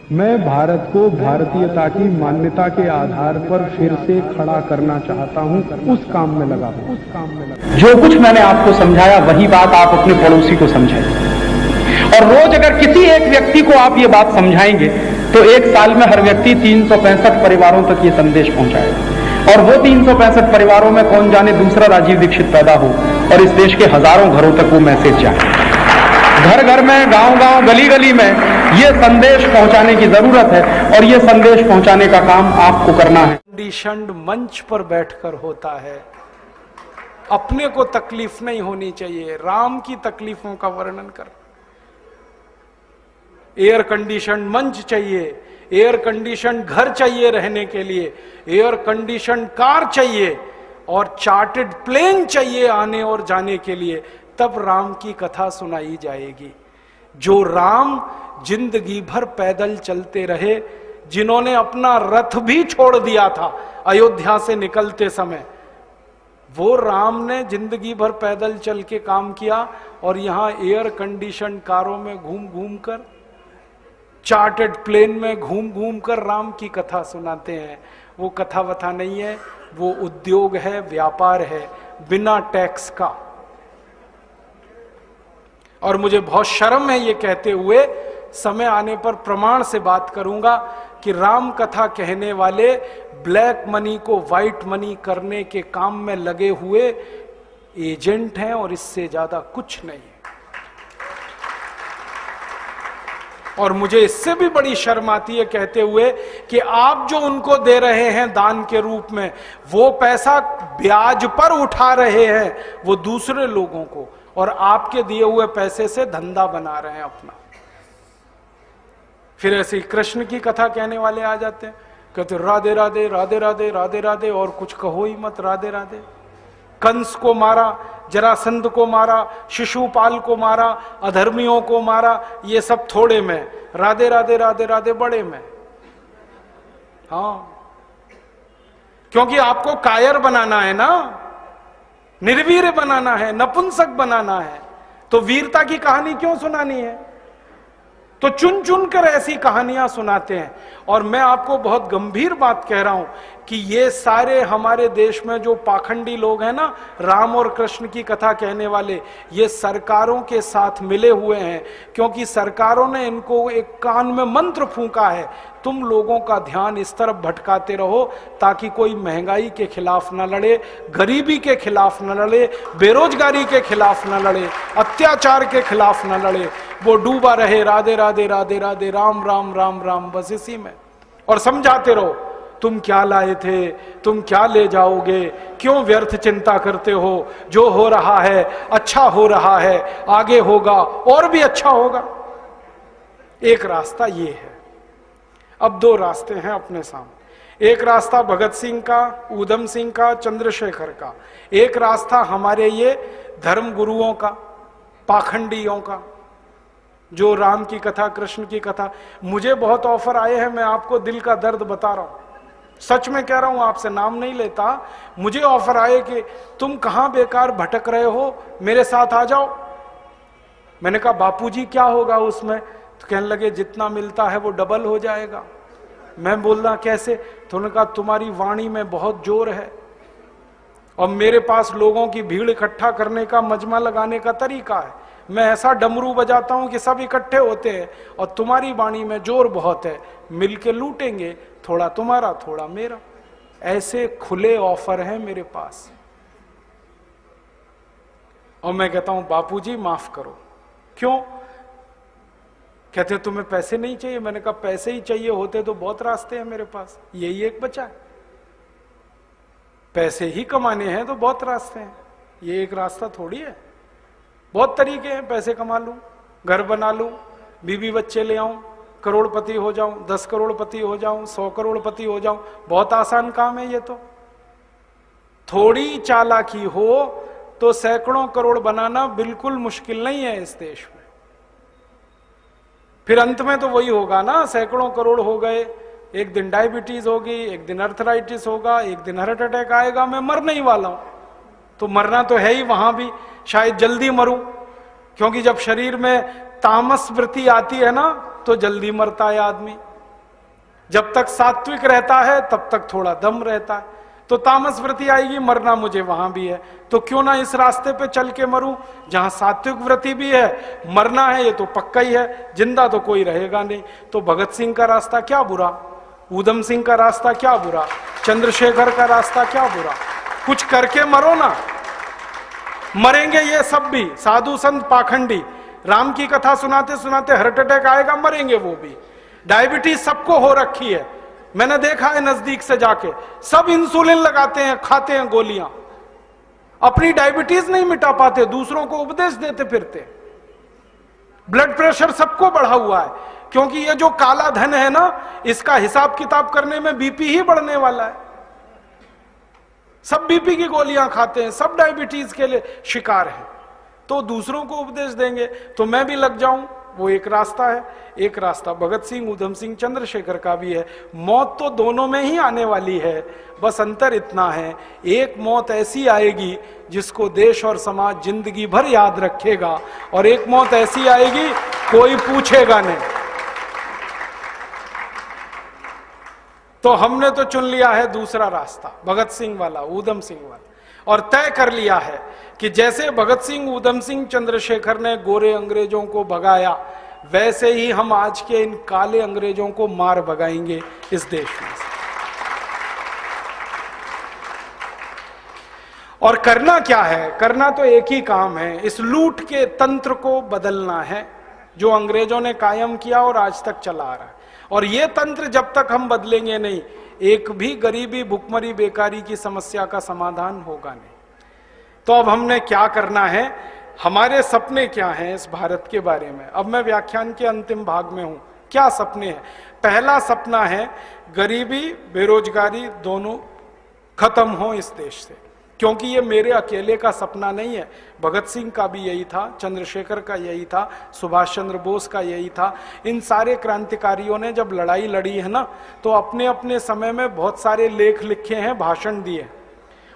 मैं भारत को भारतीयता की मान्यता के आधार पर फिर से खड़ा करना चाहता हूं, उस काम में लगा हूं। जो कुछ मैंने आपको समझाया वही बात आप अपने पड़ोसी को समझाइए, और रोज अगर किसी एक व्यक्ति को आप ये बात समझाएंगे तो एक साल में हर व्यक्ति 365 परिवारों तक ये संदेश पहुंचाएगा, और वो 365 परिवारों में कौन जाने दूसरा राजीव दीक्षित पैदा हो और इस देश के हजारों घरों तक वो मैसेज जाए। घर घर में, गांव गांव, गली गली में ये संदेश पहुंचाने की जरूरत है, और ये संदेश पहुंचाने का काम आपको करना है। कंडीशन्ड मंच पर बैठकर होता है, अपने को तकलीफ नहीं होनी चाहिए। राम की तकलीफों का वर्णन कर, एयर कंडीशन मंच चाहिए, एयर कंडीशन घर चाहिए रहने के लिए, एयर कंडीशन कार चाहिए, और चार्टर्ड प्लेन चाहिए आने और जाने के लिए, तब राम की कथा सुनाई जाएगी। जो राम जिंदगी भर पैदल चलते रहे, जिन्होंने अपना रथ भी छोड़ दिया था अयोध्या से निकलते समय, वो राम ने जिंदगी भर पैदल चल के काम किया, और यहां एयर कंडीशन कारों में घूम घूम कर, चार्टर्ड प्लेन में घूम घूम कर राम की कथा सुनाते हैं। वो कथा वथा नहीं है, वो उद्योग है, व्यापार है, बिना टैक्स का। और मुझे बहुत शर्म है ये कहते हुए, समय आने पर प्रमाण से बात करूंगा कि राम कथा कहने वाले ब्लैक मनी को व्हाइट मनी करने के काम में लगे हुए एजेंट हैं, और इससे ज्यादा कुछ नहीं है। और मुझे इससे भी बड़ी शर्म आती है कहते हुए कि आप जो उनको दे रहे हैं दान के रूप में, वो पैसा ब्याज पर उठा रहे हैं वो दूसरे लोगों को, और आपके दिए हुए पैसे से धंधा बना रहे हैं अपना। फिर ऐसे ही कृष्ण की कथा कहने वाले आ जाते हैं, कहते राधे राधे राधे राधे राधे राधे, और कुछ कहो ही मत, राधे राधे। कंस को मारा, जरासंध को मारा, शिशुपाल को मारा, अधर्मियों को मारा, ये सब थोड़े में, राधे राधे राधे राधे बड़े में। हाँ, क्योंकि आपको कायर बनाना है ना, निर्वीर बनाना है, नपुंसक बनाना है, तो वीरता की कहानी क्यों सुनानी है? तो चुन चुन कर ऐसी कहानियां सुनाते हैं। और मैं आपको बहुत गंभीर बात कह रहा हूं कि ये सारे हमारे देश में जो पाखंडी लोग हैं ना, राम और कृष्ण की कथा कहने वाले, ये सरकारों के साथ मिले हुए हैं, क्योंकि सरकारों ने इनको एक कान में मंत्र फूंका है, तुम लोगों का ध्यान इस तरफ भटकाते रहो ताकि कोई महंगाई के खिलाफ न लड़े, गरीबी के खिलाफ न लड़े, बेरोजगारी के खिलाफ न लड़े, अत्याचार के खिलाफ न लड़े, वो डूबा रहे राधे राधे राधे राधे, राम राम राम राम, बस इसी में। और समझाते रहो, तुम क्या लाए थे, तुम क्या ले जाओगे, क्यों व्यर्थ चिंता करते हो, जो हो रहा है अच्छा हो रहा है, आगे होगा और भी अच्छा होगा। एक रास्ता ये है। अब दो रास्ते हैं अपने सामने, एक रास्ता भगत सिंह का, ऊधम सिंह का, चंद्रशेखर का, एक रास्ता हमारे ये धर्म गुरुओं का, पाखंडियों का, जो राम की कथा, कृष्ण की कथा। मुझे बहुत ऑफर आए हैं, मैं आपको दिल का दर्द बता रहा हूं, सच में कह रहा हूं, आपसे नाम नहीं लेता। मुझे ऑफर आए कि तुम कहां बेकार भटक रहे हो, मेरे साथ आ जाओ। मैंने कहा बापूजी क्या होगा उसमें? तो कहने लगे जितना मिलता है वो डबल हो जाएगा। मैं बोलना कैसे? तो उन्होंने कहा तुम्हारी वाणी में बहुत जोर है, और मेरे पास लोगों की भीड़ इकट्ठा करने का, मजमा लगाने का तरीका है। मैं ऐसा डमरू बजाता हूं कि सब इकट्ठे होते हैं, और तुम्हारी वाणी में जोर बहुत है, मिलके लूटेंगे, थोड़ा तुम्हारा थोड़ा मेरा। ऐसे खुले ऑफर हैं मेरे पास। और मैं कहता हूं बापूजी माफ करो। क्यों? कहते तुम्हें पैसे नहीं चाहिए। मैंने कहा पैसे ही चाहिए होते तो बहुत रास्ते हैं मेरे पास, यही एक बचा है। पैसे ही कमाने हैं तो बहुत रास्ते हैं, ये एक रास्ता थोड़ी है। बहुत तरीके हैं, पैसे कमा लूं, घर बना लूं, बीवी बच्चे ले आऊं, करोड़पति हो जाऊं, 10 करोड़पति हो जाऊं, 100 करोड़पति हो जाऊं, बहुत आसान काम है ये तो। थोड़ी चालाकी हो तो सैकड़ों करोड़ बनाना बिल्कुल मुश्किल नहीं है इस देश में। फिर अंत में तो वही होगा ना, सैकड़ों करोड़ हो गए, एक दिन डायबिटीज होगी, एक दिन अर्थराइटिस होगा, एक दिन हार्ट अटैक आएगा, मैं मरने ही वाला हूं। तो मरना तो है ही, वहां भी शायद जल्दी मरूं, क्योंकि जब शरीर में तामस वृत्ति आती है ना तो जल्दी मरता है आदमी। जब तक सात्विक रहता है तब तक थोड़ा दम रहता है। तो तामस व्रती आएगी, मरना मुझे वहां भी है, तो क्यों ना इस रास्ते पे चल के मरूं जहां सात्विक व्रती भी है, मरना है ये तो पक्का ही है, जिंदा तो कोई रहेगा नहीं। तो भगत सिंह का रास्ता क्या बुरा, ऊधम सिंह का रास्ता क्या बुरा, चंद्रशेखर का रास्ता क्या बुरा, कुछ करके मरो ना। मरेंगे ये सब भी, साधु संत पाखंडी, राम की कथा सुनाते सुनाते हार्ट अटैक आएगा, मरेंगे वो भी। डायबिटीज सबको हो रखी है, मैंने देखा है नजदीक से जाके, सब इंसुलिन लगाते हैं, खाते हैं गोलियां, अपनी डायबिटीज नहीं मिटा पाते, दूसरों को उपदेश देते फिरते। ब्लड प्रेशर सबको बढ़ा हुआ है, क्योंकि ये जो काला धन है ना, इसका हिसाब किताब करने में बीपी ही बढ़ने वाला है। सब बीपी की गोलियां खाते हैं, सब डायबिटीज के लिए शिकार हैं, तो दूसरों को उपदेश देंगे तो मैं भी लग जाऊं, वो एक रास्ता है। एक रास्ता भगत सिंह, ऊधम सिंह, चंद्रशेखर का भी है। मौत तो दोनों में ही आने वाली है, बस अंतर इतना है, एक मौत ऐसी आएगी जिसको देश और समाज जिंदगी भर याद रखेगा, और एक मौत ऐसी आएगी कोई पूछेगा नहीं। तो हमने तो चुन लिया है दूसरा रास्ता, भगत सिंह वाला, ऊधम सिंह वाला, और तय कर लिया है कि जैसे भगत सिंह, ऊधम सिंह, चंद्रशेखर ने गोरे अंग्रेजों को भगाया, वैसे ही हम आज के इन काले अंग्रेजों को मार भगाएंगे इस देश में। और करना क्या है? करना तो एक ही काम है, इस लूट के तंत्र को बदलना है जो अंग्रेजों ने कायम किया और आज तक चला आ रहा है। और ये तंत्र जब तक हम बदलेंगे नहीं, एक भी गरीबी, भुखमरी, बेकारी की समस्या का समाधान होगा नहीं। तो अब हमने क्या करना है, हमारे सपने क्या हैं इस भारत के बारे में? अब मैं व्याख्यान के अंतिम भाग में हूं। क्या सपने हैं? पहला सपना है गरीबी, बेरोजगारी दोनों खत्म हो इस देश से, क्योंकि ये मेरे अकेले का सपना नहीं है, भगत सिंह का भी यही था, चंद्रशेखर का यही था, सुभाष चंद्र बोस का यही था। इन सारे क्रांतिकारियों ने जब लड़ाई लड़ी है ना, तो अपने अपने समय में बहुत सारे लेख लिखे हैं, भाषण दिए।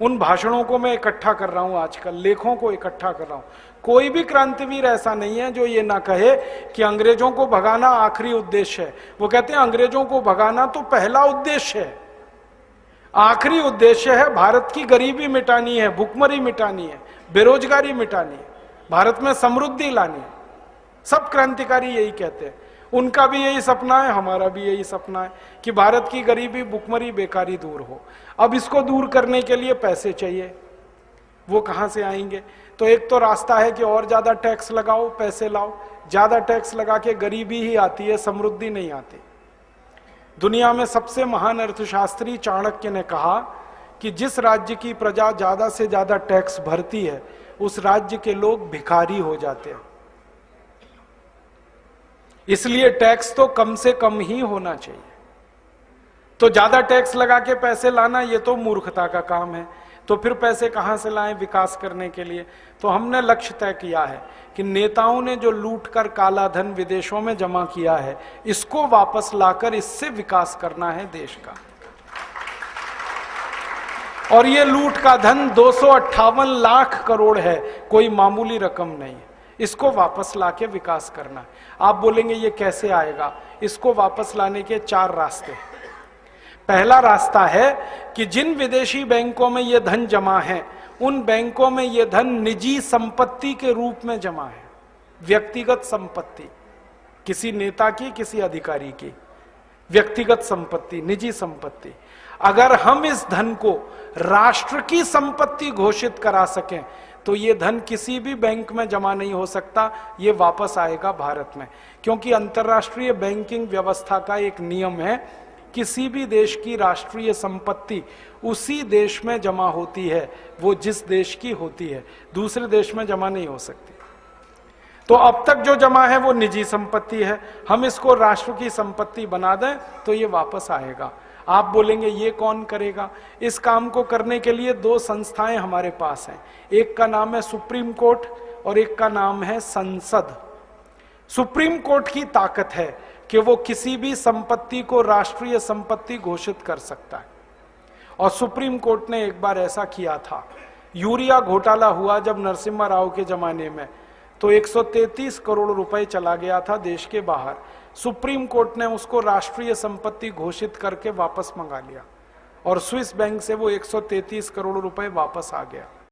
उन भाषणों को मैं इकट्ठा कर रहा हूं आजकल, लेखों को इकट्ठा कर रहा हूं। कोई भी क्रांतिवीर ऐसा नहीं है जो ये ना कहे कि अंग्रेजों को भगाना आखिरी उद्देश्य है। वो कहते हैं अंग्रेजों को भगाना तो पहला उद्देश्य है, आखिरी उद्देश्य है भारत की गरीबी मिटानी है, भुखमरी मिटानी है, बेरोजगारी मिटानी है, भारत में समृद्धि लानी है। सब क्रांतिकारी यही कहते हैं, उनका भी यही सपना है, हमारा भी यही सपना है कि भारत की गरीबी, भुखमरी, बेकारी दूर हो। अब इसको दूर करने के लिए पैसे चाहिए, वो कहां से आएंगे? तो एक तो रास्ता है कि और ज्यादा टैक्स लगाओ, पैसे लाओ। ज्यादा टैक्स लगा के गरीबी ही आती है, समृद्धि नहीं आती। दुनिया में सबसे महान अर्थशास्त्री चाणक्य ने कहा कि जिस राज्य की प्रजा ज्यादा से ज्यादा टैक्स भरती है, उस राज्य के लोग भिखारी हो जाते हैं। इसलिए टैक्स तो कम से कम ही होना चाहिए। तो ज्यादा टैक्स लगा के पैसे लाना, ये तो मूर्खता का काम है। तो फिर पैसे कहां से लाएं विकास करने के लिए? तो हमने लक्ष्य तय किया है कि नेताओं ने जो लूट कर काला धन विदेशों में जमा किया है, इसको वापस लाकर इससे विकास करना है देश का। और ये लूट का धन 258 लाख करोड़ है, कोई मामूली रकम नहीं है। इसको वापस लाके विकास करना है। आप बोलेंगे ये कैसे आएगा? इसको वापस लाने के 4 रास्ते हैं। पहला रास्ता है कि जिन विदेशी बैंकों में यह धन जमा है, उन बैंकों में यह धन निजी संपत्ति के रूप में जमा है। व्यक्तिगत संपत्ति, किसी नेता की, किसी अधिकारी की व्यक्तिगत संपत्ति, निजी संपत्ति। अगर हम इस धन को राष्ट्र की संपत्ति घोषित करा सकें, तो ये धन किसी भी बैंक में जमा नहीं हो सकता, ये वापस आएगा भारत में। क्योंकि अंतर्राष्ट्रीय बैंकिंग व्यवस्था का एक नियम है, किसी भी देश की राष्ट्रीय संपत्ति उसी देश में जमा होती है, वो जिस देश की होती है, दूसरे देश में जमा नहीं हो सकती। तो अब तक जो जमा है वो निजी संपत्ति है, हम इसको राष्ट्र की संपत्ति बना दें तो ये वापस आएगा। आप बोलेंगे ये कौन करेगा? इस काम को करने के लिए 2 संस्थाएं हमारे पास हैं। एक का नाम है सुप्रीम कोर्ट और एक का नाम है संसद। सुप्रीम कोर्ट की ताकत है कि वो किसी भी संपत्ति को राष्ट्रीय संपत्ति घोषित कर सकता है। और सुप्रीम कोर्ट ने एक बार ऐसा किया था। यूरिया घोटाला हुआ जब नरसिम्हा राव के जमाने में, तो 133 करोड़ रुपए चला गया था देश के बाहर। सुप्रीम कोर्ट ने उसको राष्ट्रीय संपत्ति घोषित करके वापस मंगा लिया और स्विस बैंक से वो 133 करोड़ रुपए वापस आ गया।